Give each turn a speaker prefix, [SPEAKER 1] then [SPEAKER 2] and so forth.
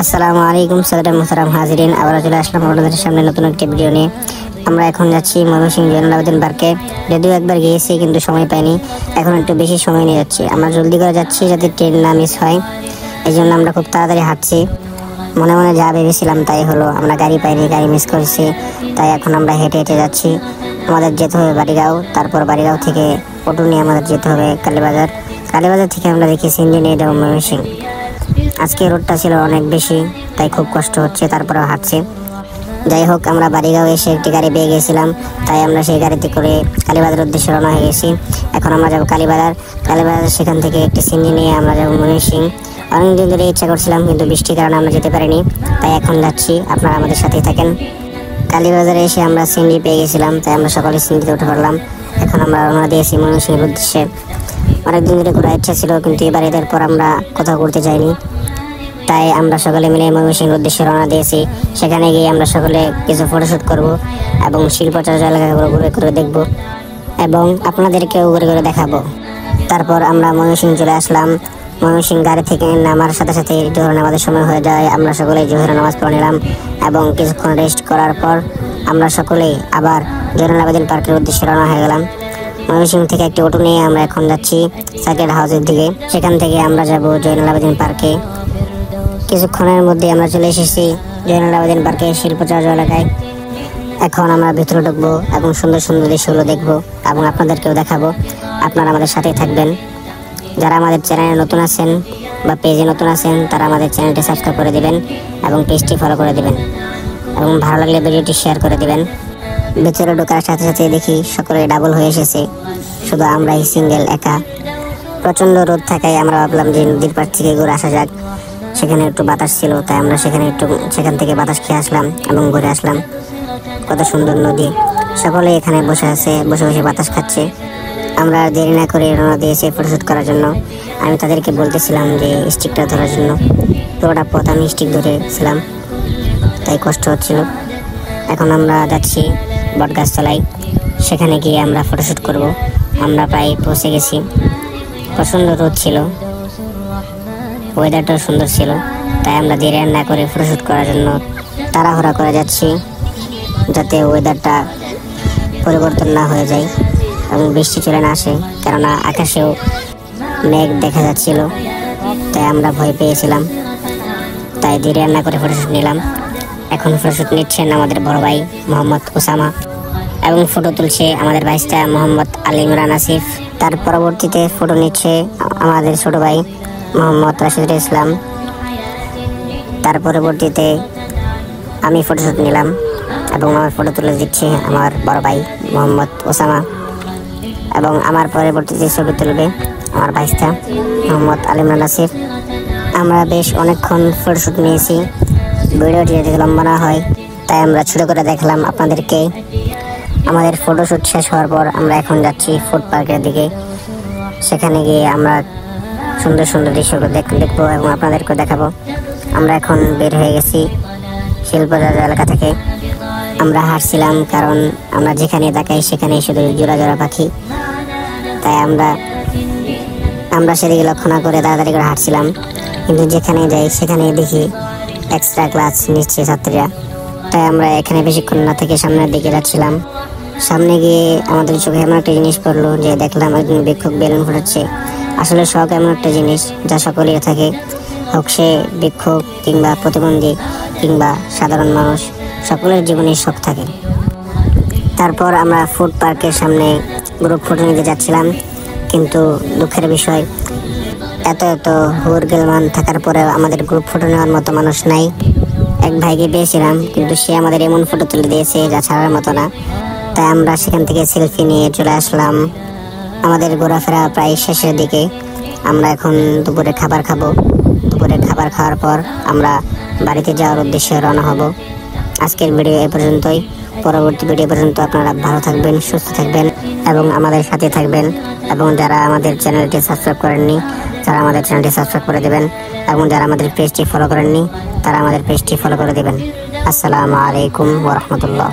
[SPEAKER 1] আসসালামু আলাইকুম সালাম মোহতারাম হাজিরিন, আবার চলে আসলাম আপনাদের সামনে নতুন একটি ভিডিও নিয়ে। আমরা এখন যাচ্ছি ময়মনসিংহ জয়নুল আবেদিন পার্কে। যদিও একবার গিয়েছি কিন্তু সময় পাইনি, এখন একটু বেশি সময় নিয়ে যাচ্ছি। আমরা জলদি করে যাচ্ছি যাতে ট্রেন না মিস হয়, এই জন্য আমরা খুব তাড়াতাড়ি হাঁটছি। মনে মনে যা ভেবেছিলাম তাই হলো, আমরা গাড়ি পাইনি, গাড়ি মিস করেছি, তাই এখন আমরা হেঁটে হেঁটে যাচ্ছি। আমাদের যেতে হবে বাড়িগাঁও, তারপর বাড়িগাঁও থেকে অটো নিয়ে আমাদের যেতে হবে কালীবাজার। কালীবাজার থেকে আমরা দেখি সিএনজি নিয়ে যাবো ময়মনসিংহ। আজকে রোডটা ছিল অনেক বেশি, তাই খুব কষ্ট হচ্ছে, তারপরেও হাঁটছি। যাই হোক, আমরা বাড়িগাঁও এসে একটি গাড়ি পেয়ে গেছিলাম, তাই আমরা সেই গাড়িতে করে কালীবাজার উদ্দেশ্যে রওনা হয়ে গেছি। এখন আমরা যাবো কালীবাজার। সেখান থেকে একটি সিএনজি নিয়ে আমরা যাবো ময়মনসিংহ। অনেকদিন ধরে ইচ্ছা করছিলাম, কিন্তু বৃষ্টির কারণে আমরা যেতে পারিনি, তাই এখন যাচ্ছি। আপনারা আমাদের সাথেই থাকেন। কালীবাজারে এসে আমরা সিএনজি পেয়ে গেছিলাম, তাই আমরা সকালে সিএনজিতে উঠে পড়লাম। এখন আমরা রওনা দিয়েছি ময়মনসিংহের উদ্দেশ্যে। অনেকদিন ধরে ঘোরার ইচ্ছা ছিল, কিন্তু এবার ঈদের পর আমরা কোথাও ঘুরতে যাইনি, তাই আমরা সকলে মিলে ময়মনসিংহের উদ্দেশ্যে রওনা দিয়েছি। সেখানে গিয়ে আমরা সকলে কিছু ফটোশ্যুট করব এবং শিল্পচর্চা এলাকাগুলো ঘুরে ঘুরে দেখব এবং আপনাদেরকেও ঘুরে ঘুরে দেখাবো। তারপর আমরা ময়মনসিংহ চলে আসলাম। ময়মনসিংহ গাড়ি থেকে নামার সাথে সাথে জোহর নামাজের সময় হয়ে যায়। আমরা সকলে জোহর নামাজ পড়ে নিলাম এবং কিছুক্ষণ রেস্ট করার পর আমরা সকলেই আবার জয়নুল আবেদিন পার্কের উদ্দেশ্যে রওনা হয়ে গেলাম। ময়মনসিংহ থেকে একটি অটো নিয়ে আমরা এখন যাচ্ছি সার্কিট হাউসের দিকে। সেখান থেকে আমরা যাব জয়নুল আবেদিন পার্কে। কিছুক্ষণের মধ্যে আমরা চলে এসেছি জয়নুল আবেদিন পার্কে শিল্পচর্চা এলাকায়। এখন আমরা ভিতরে ঢুকবো এবং সুন্দর সুন্দর দৃশ্যগুলো দেখবো এবং আপনাদেরকেও দেখাবো। আপনারা আমাদের সাথেই থাকবেন। যারা আমাদের চ্যানেলে নতুন আছেন বা পেজে নতুন আছেন, তারা আমাদের চ্যানেলটি সাবস্ক্রাইব করে দিবেন এবং পেজটি ফলো করে দিবেন এবং ভালো লাগলে ভিডিওটি শেয়ার করে দিবেন। ভিতরে ঢোকার সাথে সাথে দেখি সকলে ডাবল হয়ে এসেছে, শুধু আমরাই সিঙ্গেল একা। প্রচণ্ড রোদ থাকায় আমরা ভাবলাম যে নদীর পাড় থেকে ঘুরে আসা যাক। সেখানে একটু বাতাস ছিল, তাই আমরা সেখান থেকে বাতাস খেয়ে আসলাম এবং ঘুরে আসলাম। কত সুন্দর নদী, সকলে এখানে বসে আছে, বসে বসে বাতাস খাচ্ছে। আমরা দেরি না করে রওনা দিয়েছি ফটোশ্যুট করার জন্য। আমি তাদেরকে বলতেছিলাম যে স্টিকটা ধরার জন্য, পুরোটা পথ আমি স্টিক ধরেছিলাম, তাই কষ্ট হচ্ছিল। এখন আমরা যাচ্ছি বটগাছতলায়, সেখানে গিয়ে আমরা ফটোশ্যুট করব। আমরা প্রায় পৌঁছে গেছি। প্রচণ্ড রোদ ছিল, ওয়েদারটাও সুন্দর ছিল, তাই আমরা দেরি না করে ফটোশ্যুট করার জন্য তাড়াহুড়া করে যাচ্ছি, যাতে ওয়েদারটা পরিবর্তন না হয়ে যায় এবং বৃষ্টি চলে না আসে, কেননা আকাশেও মেঘ দেখা যাচ্ছিল, তাই আমরা ভয় পেয়েছিলাম। তাই দেরি না করে ফটোশ্যুট নিলাম। এখন ফটোশ্যুট নিচ্ছেন আমাদের বড় ভাই মোহাম্মদ ওসামা এবং ফটো তুলছে আমাদের ভাইস্টা মোহাম্মদ আলী ইমরান আসিফ। তার পরবর্তীতে ফটো নিচ্ছে আমাদের ছোট ভাই মোহাম্মদ রাশিদুল ইসলাম। তার পরবর্তীতে আমি ফটোশ্যুট নিলাম এবং আমার ফটো তুলে দিচ্ছে আমার বড় ভাই মোহাম্মদ ওসামা এবং আমার পরবর্তীতে ছবি তুলবে আমার ভাইস্তা মোহাম্মদ আলী ইমরান আসিফ। আমরা বেশ অনেকক্ষণ ফটোশ্যুট নিয়েছি। ভিডিওটি যদি লম্বা না হয়, তাই আমরা ছোট করে দেখলাম আপনাদেরকে। আমাদের ফটোশ্যুট শেষ হওয়ার পর আমরা এখন যাচ্ছি ফুড পার্কের দিকে। সেখানে গিয়ে আমরা সুন্দর সুন্দর দৃশ্যগুলো দেখবো এবং আপনাদেরকেও দেখাবো। আমরা এখন বের হয়ে গেছি শিল্পচর্চা এলাকা থেকে। আমরা হাঁটছিলাম, কারণ আমরা যেখানে তাকাই সেখানে শুধু জোড়া জোড়া পাখি, তাই আমরা সেদিকে লক্ষ্য না করে তাড়াতাড়ি করে হাঁটছিলাম। কিন্তু যেখানে যাই সেখানে দেখি এক্সট্রা ক্লাস নিচ্ছে ছাত্রীরা, তাই আমরা এখানে বেশিক্ষণ না থেকে সামনের দিকে যাচ্ছিলাম। সামনে গিয়ে আমাদের চোখে এমন একটা জিনিস পড়লো যে দেখলাম একজন ভিক্ষুক বেলুন ফোটাচ্ছে। আসলে শখ এমন একটা জিনিস যা সকলের থাকে, হোক সে ভিক্ষুক কিংবা প্রতিবন্ধী কিংবা সাধারণ মানুষ, সকলের জীবনে শখ থাকে। তারপর আমরা ফুড পার্কের সামনে গ্রুপ ফটো নিতে যাচ্ছিলাম, কিন্তু দুঃখের বিষয় এত হুরগেলমান থাকার পরেও আমাদের গ্রুপ ফটো নেওয়ার মতো মানুষ নাই। এক ভাইকে পেয়েছিলাম, কিন্তু সে আমাদের এমন ফটো তুলে দিয়েছে যা ছাড়ার মতো না, তাই আমরা সেখান থেকে সেলফি নিয়ে চলে আসলাম। আমাদের ঘোরাফেরা প্রায় শেষের দিকে। আমরা এখন দুপুরে খাবার খাবো। দুপুরে খাবার খাওয়ার পর আমরা বাড়িতে যাওয়ার উদ্দেশ্যে রওনা হব। আজকের ভিডিও এ পর্যন্তই। পরবর্তী ভিডিও পর্যন্ত আপনারা ভালো থাকবেন, সুস্থ থাকবেন এবং আমাদের সাথে থাকবেন। এবং যারা আমাদের চ্যানেলটি সাবস্ক্রাইব করেননি, যারা আমাদের চ্যানেলটি সাবস্ক্রাইব করে দেবেন এবং যারা আমাদের পেজটি ফলো করেননি, তারা আমাদের পেজটি ফলো করে দেবেন। আসসালামু আলাইকুম ওয়া রাহমাতুল্লাহ।